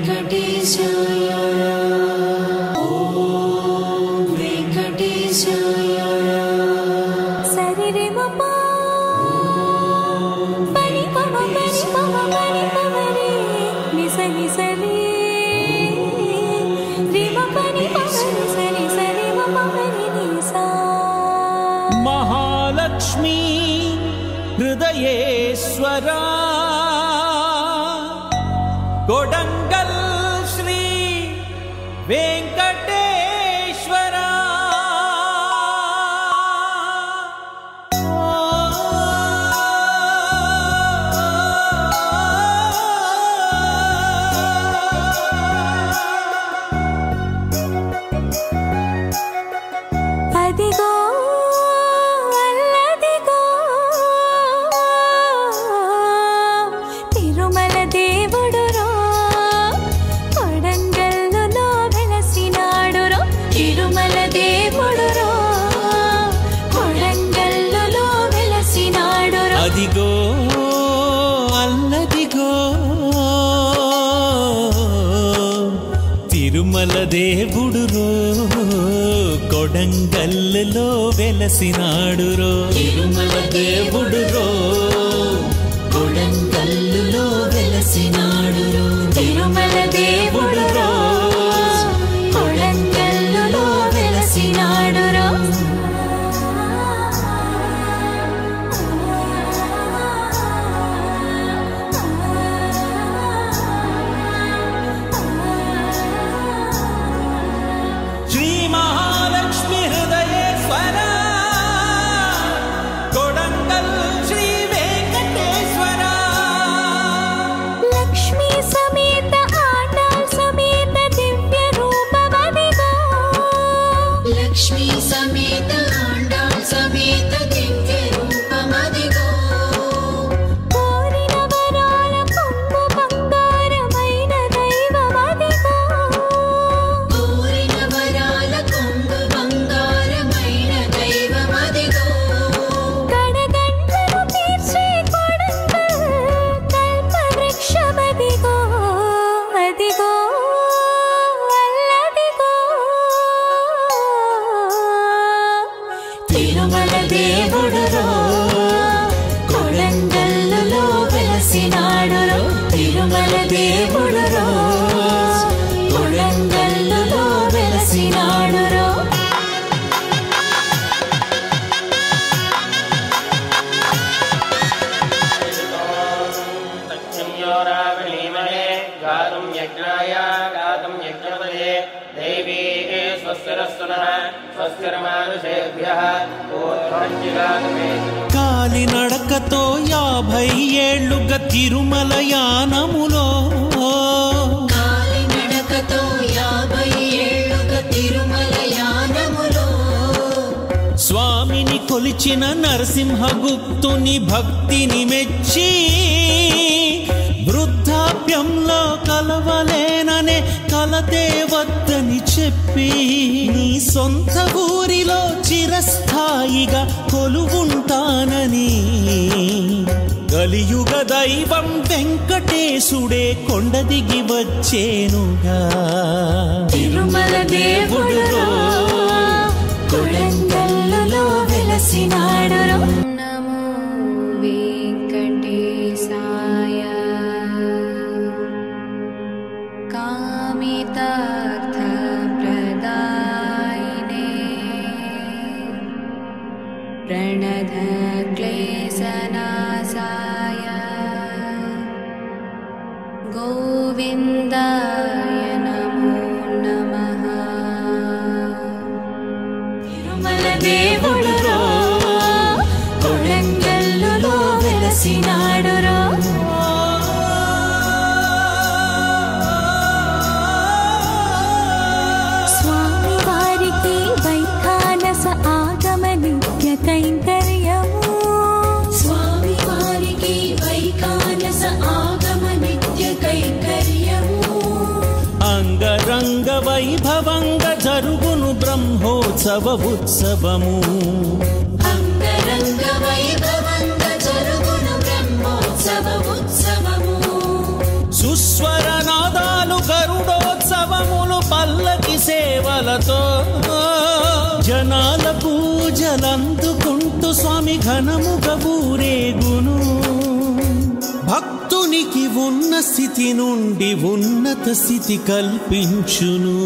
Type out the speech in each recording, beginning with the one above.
వెంకటేశాయ ఓం వెంకటేశాయ సరి రే మ ప పని పమ పని పమ పని పమ రే ని సని సని రి మ పని పమ సని సని మ పమ రి ని సా మహాలక్ష్మి హృదయేశ్వరా కొడంగల్ శ్రీ వెంకటేశ్వరా అదిగో అల్లదిగో తిరుమల దేవుడు రో కొడంగల్లులో వెలసినాడు రో తిరుమల దేవుడు రో కొడంగల్లులో వెలసినాడు రో అదిగో అల్లదిగో తిరుమల దేవుడు రో కొడంగల్లులో వెలసినాడు రో తిరుమల దేవుడు రో కొడంగల్లులో వెలసినాడు రో తిరుమల దేవుడు రో కొడంగల్లులో వెలసినాడు రో శ్రీ మహాలక్ష్మి హృదయేశ్వర కొడంగల్ శ్రీ వెంకటేశ్వర లక్ష్మీ సమేత ఆండాళ్ సమేత దివ్య రూపమదిగో లక్ష్మీ సమేత ఆండాళ్ సమేత దివ్య రూపమదిగో కోరిన వరాల కొంగు బంగారమైన దైవమదిగో కోరిన వరాల కొంగు బంగారమైన దైవమదిగో కడగంటలు తీర్చే కొడంగల్ కల్పవృక్షమదిగో అదిగో అల్లదిగో తిరుమల దేవుడు రో కొడంగల్లులో వెలసినాడు రో తిరుమల దేవుడు రో కొడంగల్లులో వెలసినాడు రో तक्षण्योरावणीमहे गातुं यज्ञाय गातुं यज्ञपदे देवी स्वस्तिरस्तुनः स्वस्तिर्मानुषेभ्यः ऊर्ध्वञ्जिगातुमे కాలినడకతో 50 ఏళ్లుగా తిరుమల యానములో కాలినడకతో 50 ఏళ్లుగా తిరుమల యానములో స్వామిని కొలిచిన నరసింహగుప్తుని భక్తిని మెచ్చి వృద్ధాప్యంలో కలవలేననే కలతే వద్దని చెప్పి నీ సొంత ఊరిలో చిరస్థాయిగా కొలువుంటానని కలియుగ దైవం వెంకటేశుడే కొండ దిగి వచ్చేనుగా తిరుమల దేవుడు రో కొడంగల్లులో వెలసినాడు రో నమో వెంకటేశాయ కామితార్థ ప్రదాయినే ప్రణత క్లేశనాశాయ గోవిందాయ నమో నమః తిరుమల దేవుడు రో కొడంగల్లులో వెలసినాడు రో స్వామి వారికి వైఖానస ఆగమ నిత్య కైంకర్యము స్వామి వారికి వైఖానస ఆగమ నిత్య కైంకర్యము అంగరంగ వైభవంగా జరుగును బ్రహ్మోత్సవ ఉత్సవము అంగరంగ వైభవంగా జరుగును బ్రహ్మోత్సవ ఉత్సవము సుస్వర నాదాలు ఘనతతో జనాల పూజలందుకుంటూ స్వామి ఘనముగా ఊరేగును. భక్తునికి ఉన్న స్థితి నుండి ఉన్నత స్థితి కల్పించును.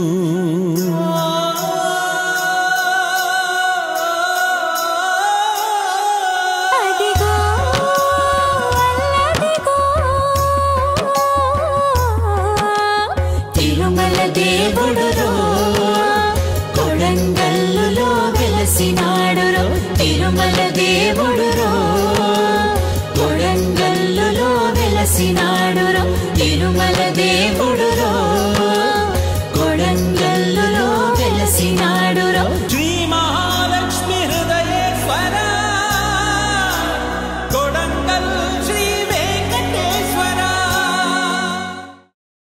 తిరుమల దేవుడురో కొడంగల్లులో వెలసినాడురో. తిరుమల దేవుడురో కొడంగల్లులో వెలసినాడురో. తిరుమల దేవుడు